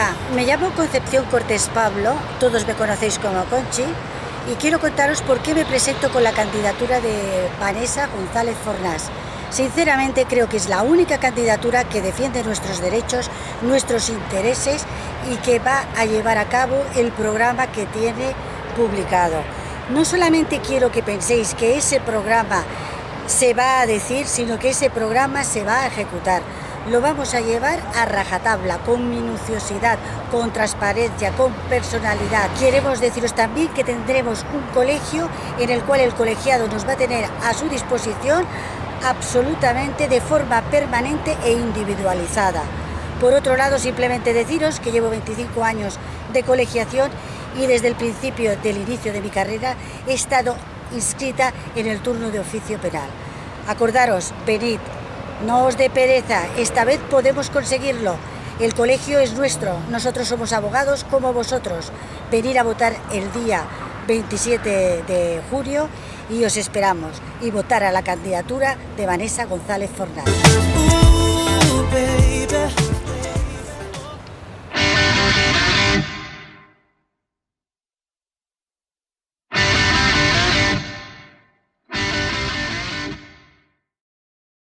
Hola, me llamo Concepción Cortés Pablo, todos me conocéis como Conchi, y quiero contaros por qué me presento con la candidatura de Vanessa González Fornás. Sinceramente creo que es la única candidatura que defiende nuestros derechos, nuestros intereses y que va a llevar a cabo el programa que tiene publicado. No solamente quiero que penséis que ese programa se va a decir, sino que ese programa se va a ejecutar. Lo vamos a llevar a rajatabla, con minuciosidad, con transparencia, con personalidad. Queremos deciros también que tendremos un colegio en el cual el colegiado nos va a tener a su disposición absolutamente de forma permanente e individualizada. Por otro lado, simplemente deciros que llevo 25 años de colegiación y desde el principio del inicio de mi carrera he estado inscrita en el turno de oficio penal. Acordaros, venid. No os dé pereza, esta vez podemos conseguirlo. El colegio es nuestro, nosotros somos abogados como vosotros. Venid a votar el día 27 de junio y os esperamos. Y votar a la candidatura de Vanessa González Fornás.